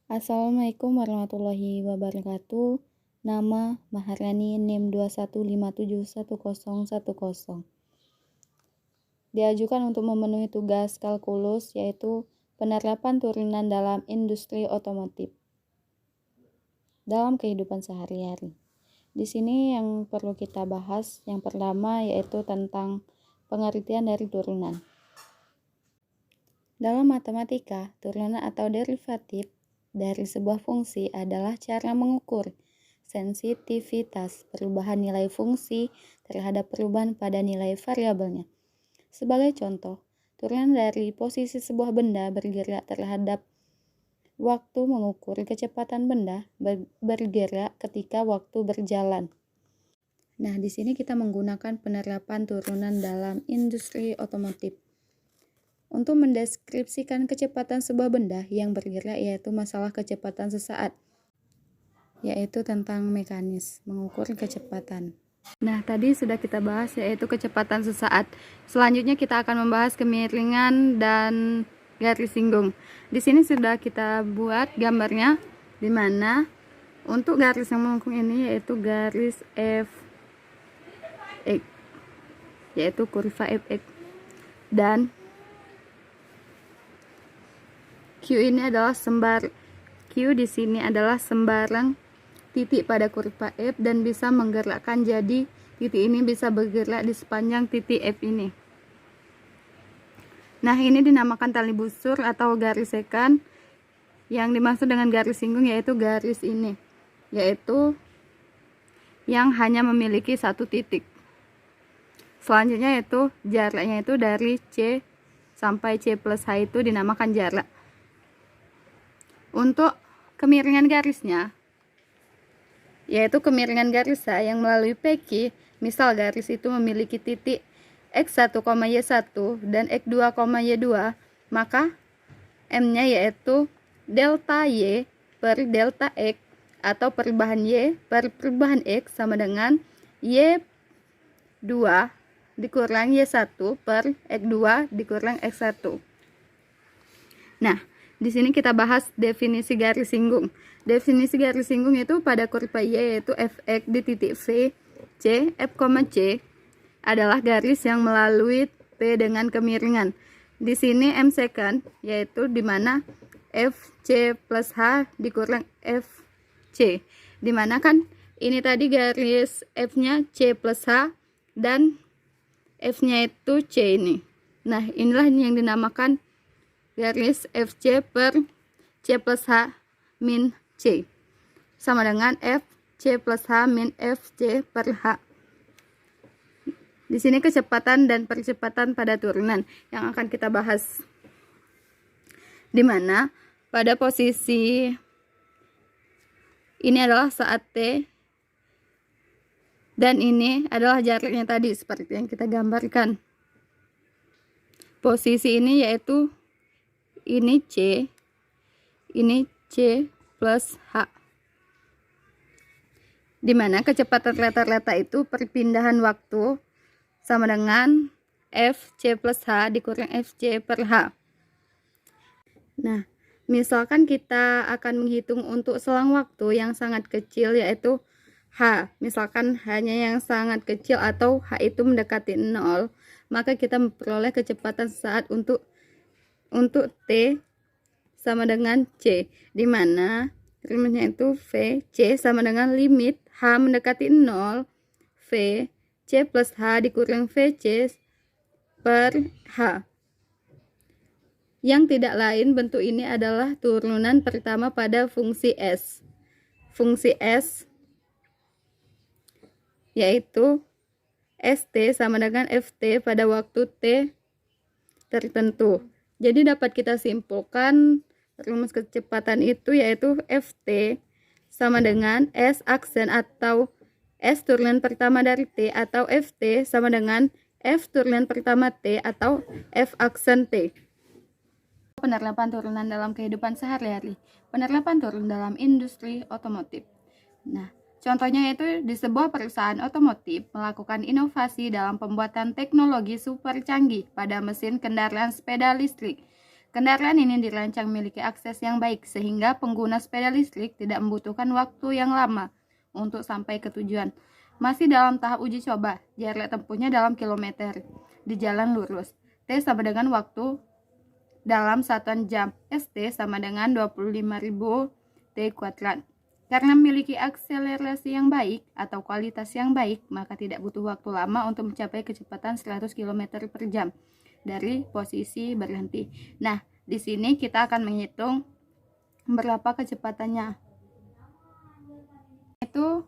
Assalamualaikum warahmatullahi wabarakatuh. Nama Maharani NIM 215710110. Diajukan untuk memenuhi tugas kalkulus yaitu penerapan turunan dalam industri otomotif dalam kehidupan sehari-hari. Di sini yang perlu kita bahas yang pertama yaitu tentang pengertian dari turunan. Dalam matematika, turunan atau derivatif dari sebuah fungsi adalah cara mengukur sensitivitas perubahan nilai fungsi terhadap perubahan pada nilai variabelnya. Sebagai contoh, turunan dari posisi sebuah benda bergerak terhadap waktu mengukur kecepatan benda bergerak ketika waktu berjalan. Nah, di sini kita menggunakan penerapan turunan dalam industri otomotif. Untuk mendeskripsikan kecepatan sebuah benda yang bergerak yaitu masalah kecepatan sesaat, yaitu tentang mekanis mengukur kecepatan. Nah, tadi sudah kita bahas yaitu kecepatan sesaat. Selanjutnya kita akan membahas kemiringan dan garis singgung. Di sini sudah kita buat gambarnya, di mana untuk garis yang melengkung ini yaitu garis fx, yaitu kurva fx, dan Q ini adalah Q di sini adalah sembarang titik pada kurva F dan bisa menggerakkan, jadi titik ini bisa bergerak di sepanjang titik F ini. Nah, ini dinamakan tali busur atau garis sekan. Yang dimaksud dengan garis singgung yaitu garis ini, yaitu yang hanya memiliki satu titik. Selanjutnya yaitu jaraknya itu dari C sampai C plus H itu dinamakan jarak. Untuk kemiringan garisnya, yaitu kemiringan garis A yang melalui PQ, misal garis itu memiliki titik X1, Y1 dan X2, Y2, maka M-nya yaitu delta Y per delta X atau perubahan Y per perubahan X sama dengan Y2 dikurang Y1 per X2 dikurang X1. Nah, di sini kita bahas definisi garis singgung. Definisi garis singgung itu pada kurva Y yaitu fx di titik V, C, F, C adalah garis yang melalui P dengan kemiringan. Di sini M second yaitu di mana FC plus H dikurang FC. Di mana kan ini tadi garis F-nya C plus H dan F-nya itu C ini. Nah, inilah yang dinamakan garis FC per C plus H min C sama dengan FC plus H min FC per H. Di sini kecepatan dan percepatan pada turunan yang akan kita bahas. Di mana pada posisi ini adalah saat T dan ini adalah jaraknya tadi seperti yang kita gambarkan. Posisi ini yaitu ini C plus H, dimana kecepatan rata-rata itu perpindahan waktu sama dengan FC plus H dikurang FC per H. Nah, misalkan kita akan menghitung untuk selang waktu yang sangat kecil yaitu H, misalkan hanya yang sangat kecil atau H itu mendekati 0, maka kita memperoleh kecepatan sesaat untuk T sama dengan C, di mana rumusnya itu V C sama dengan limit H mendekati 0 V C plus H dikurang V C per H. Yang tidak lain bentuk ini adalah turunan pertama pada fungsi S. Fungsi S yaitu ST sama dengan FT pada waktu T tertentu. Jadi dapat kita simpulkan rumus kecepatan itu yaitu Ft sama dengan S aksen atau S turunan pertama dari T atau Ft sama dengan F turunan pertama T atau F aksen T. Penerapan turunan dalam kehidupan sehari-hari. Penerapan turun dalam industri otomotif. Nah, contohnya yaitu di sebuah perusahaan otomotif melakukan inovasi dalam pembuatan teknologi super canggih pada mesin kendaraan sepeda listrik. Kendaraan ini dirancang memiliki akses yang baik sehingga pengguna sepeda listrik tidak membutuhkan waktu yang lama untuk sampai ke tujuan. Masih dalam tahap uji coba, jarak tempuhnya dalam kilometer di jalan lurus. T sama dengan waktu dalam satuan jam. ST sama dengan 25.000 T kuadrat. Karena memiliki akselerasi yang baik atau kualitas yang baik, maka tidak butuh waktu lama untuk mencapai kecepatan 100 km per jam dari posisi berhenti. Nah, di sini kita akan menghitung berapa kecepatannya. Itu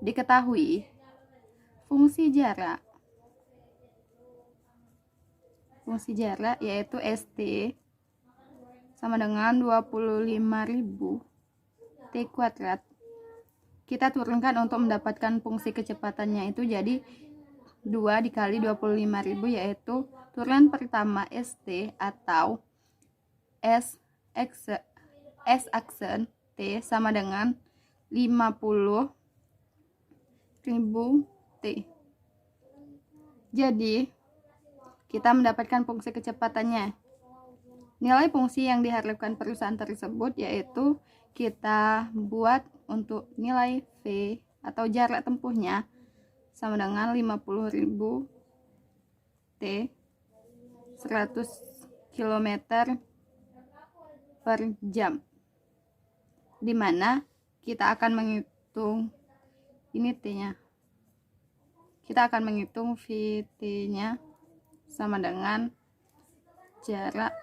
diketahui fungsi jarak. Fungsi jarak yaitu ST sama dengan 25.000 T kuadrat. Kita turunkan untuk mendapatkan fungsi kecepatannya itu jadi 2 dikali 25.000 yaitu turunan pertama ST atau S aksen T sama dengan 50.000 T. Jadi kita mendapatkan fungsi kecepatannya. Nilai fungsi yang diharapkan perusahaan tersebut yaitu kita buat untuk nilai V atau jarak tempuhnya sama dengan 50.000 T 100 km per jam, dimana kita akan menghitung ini T-nya. Kita akan menghitung VT-nya sama dengan jarak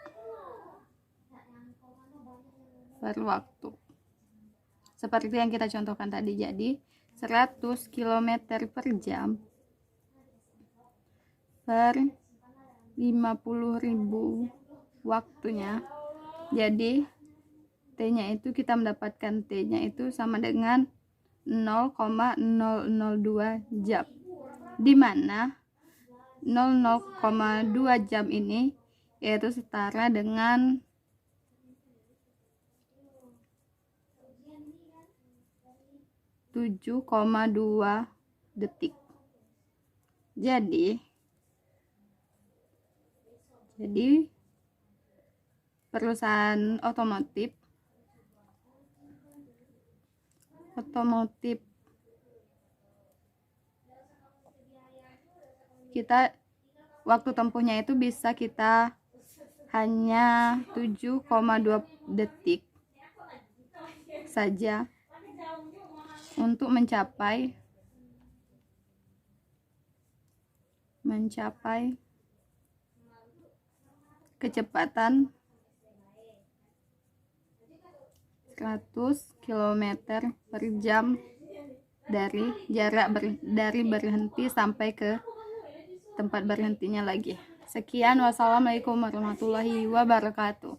per waktu. Seperti yang kita contohkan tadi, jadi 100 km per jam per 50.000 waktunya. Jadi T-nya itu kita mendapatkan T-nya itu sama dengan 0,002 jam. Dimana 0,2 jam ini yaitu setara dengan 7,2 detik. Jadi perusahaan otomotif kita waktu tempuhnya itu bisa kita hanya 7,2 detik saja untuk mencapai kecepatan 100 km per jam dari berhenti sampai ke tempat berhentinya lagi. Sekian, wassalamualaikum warahmatullahi wabarakatuh.